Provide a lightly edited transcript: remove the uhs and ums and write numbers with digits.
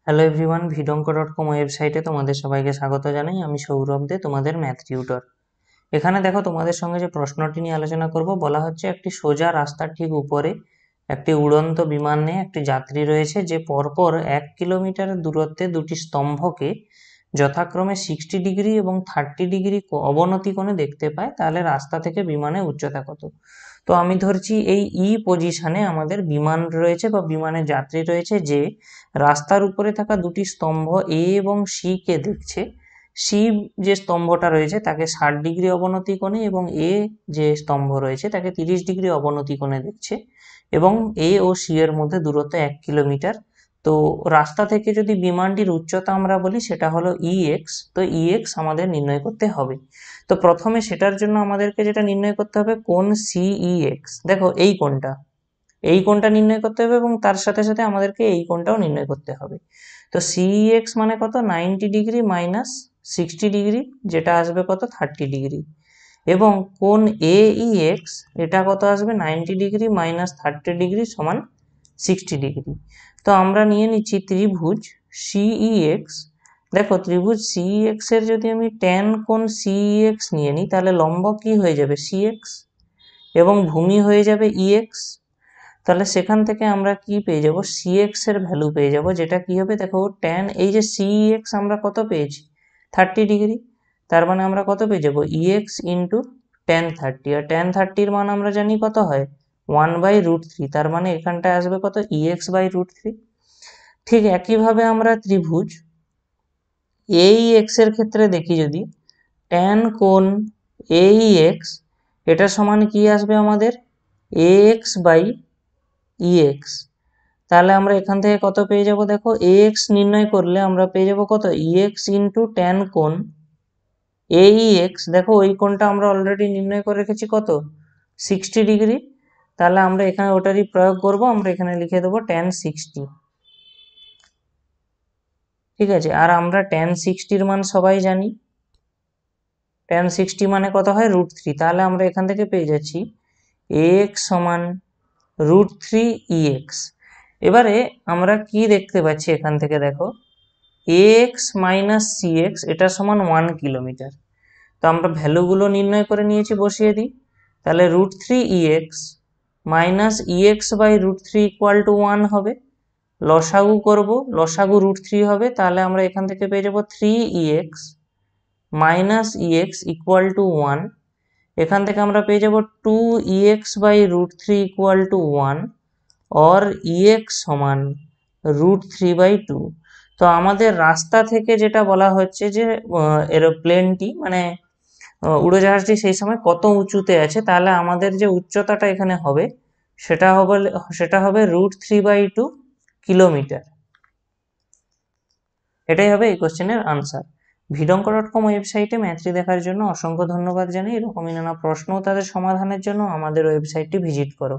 Hello everyone, vidonko.com ওয়েবসাইটে তোমাদের সবাইকে স্বাগত জানাই। আমি সৌরভ দে, তোমাদের ম্যাথ টিউটর। এখানে দেখো, তোমাদের সঙ্গে যে প্রশ্নটি নিয়ে আলোচনা করব, বলা হচ্ছে একটি সোজা রাস্তার ঠিক উপরে একটি উড়ন্ত বিমান নিয়ে একটি যাত্রী রয়েছে, যে পরপর 1 কিলোমিটার দূরত্বে দুটি স্তম্ভকে যথাক্রমে 60 ডিগ্রি এবং 30 ডিগ্রি অবনতি কোণে দেখতে পায়। তাহলে রাস্তা থেকে বিমানের উচ্চতা কত? তো আমি ধরছি এই পজিশনে আমাদের বিমান রয়েছে বা বিমানের যাত্রী রয়েছে, যে রাস্তার উপরে থাকা দুটি স্তম্ভ এ এবং সি কে দেখছে। সি যে স্তম্ভটা রয়েছে তাকে 60 ডিগ্রি অবনতি কোণে এবং এ যে স্তম্ভ রয়েছে তাকে 30 ডিগ্রি অবনতি কোণে দেখছে, এবং এ ও সি এর মধ্যে দূরত্ব 1 কিলোমিটার। তো রাস্তা থেকে যদি বিমানটির উচ্চতা আমরা বলি, সেটা হলো ইএক্স। তো ইএক্স আমাদের নির্ণয় করতে হবে। তো প্রথমে সেটার জন্য আমাদেরকে যেটা নির্ণয় করতে হবে, কোণ সিইএক্স। দেখো, এই কোণটা নির্ণয় করতে হবে, এবং তার সাথে সাথে আমাদেরকে এই কোণটাও নির্ণয় করতে হবে। তো সিইএক্স মানে কত? 90 ডিগ্রি মাইনাস 60 ডিগ্রি, যেটা আসবে কত? 30 ডিগ্রি। এবং কোণ এইএক্স, এটা কত আসবে? 90 ডিগ্রি মাইনাস 30 ডিগ্রি সমান 60 ডিগ্রি। তো আমরা নিয়ে নিচ্ছি ত্রিভুজ সিইএক্স। দেখো, ত্রিভুজ সিইএক্স এর যদি আমি ট্যান কোণ সিইএক্স নিয়ে নিই, তাহলে লম্ব কি হয়ে যাবে? সিএক্স, এবং ভূমি হয়ে যাবে ইএক্স। তাহলে সেখান থেকে আমরা কি পেয়ে যাব? সিএক্স এর ভ্যালু পেয়ে যাব, যেটা কি হবে? দেখো, ট্যান এই যে সিএক্স আমরা কত পেয়েছি? 30 ডিগ্রি। তার মানে আমরা কত পেয়ে যাব? EX into tan 30। আর tan 30-র মান আমরা জানি কত হয়? 1/√3। তার মানে এখানটায় আসবে কত? X by √3। ঠিক একইভাবে আমরা ত্রিভুজ এইএক্স এর ক্ষেত্রে দেখি, যদি ট্যান কোণ এইএক্স, এটা সমান কি আসবে আমাদের? এএক্স বাই ইএক্স। তাহলে আমরা এখান থেকে কত পেয়ে যাব? দেখো, এএক্স নির্ণয় করলে আমরা পেয়ে যাব কত? ইএক্স ইন্টু ট্যান কোণ এইএক্স। দেখো, ওই কোণটা আমরা অলরেডি নির্ণয় করে রেখেছি কত? 60 ডিগ্রি। তাহলে আমরা এখানে ওটারই প্রয়োগ করব, আমরা এখানে লিখে দেবো tan 60। ঠিক আছে, আর আমরা tan 60-র মান সবাই জানি। tan 60 মানে কত হয়? √3। তাহলে আমরা এখান থেকে পেয়ে যাচ্ছি এক্স সমান √3 ইএক্স। এবারে আমরা কি দেখতে পাচ্ছি এখান থেকে? দেখো, এক্স মাইনাস সিএক্স, এটা সমান 1 কিলোমিটার। তো আমরা ভ্যালুগুলো নির্ণয় করে নিয়েছি, বসিয়ে দিই। তাহলে √3 x minus x by √3 equal to 1 হবে। লসাগু করব, লসাগু √3 হবে। তাহলে আমরা এখান থেকে পেয়ে যাব 3 মাইনাস ইএক্স ইকুয়াল টু 1। এখান থেকে আমরা পেয়ে যাব 2 by √3 equal to 1, or x সমান √3/2। তো আমাদের রাস্তা থেকে যেটা বলা হচ্ছে, যে এরোপ্লেনটি মানে উড়োজাহাজটি সেই সময় কত উঁচুতে আছে, তাহলে আমাদের যে উচ্চতাটা এখানে হবে, সেটা হবে √3/2 কিলোমিটার। এটাই হবে এই কোশ্চেনের আনসার। vidonko.com ওয়েবসাইটে ম্যাথটি দেখার জন্য অসংখ্য ধন্যবাদ জানাই। এরকমই নানা প্রশ্ন ও তাদের সমাধানের জন্য আমাদের ওয়েবসাইটটি ভিজিট করো।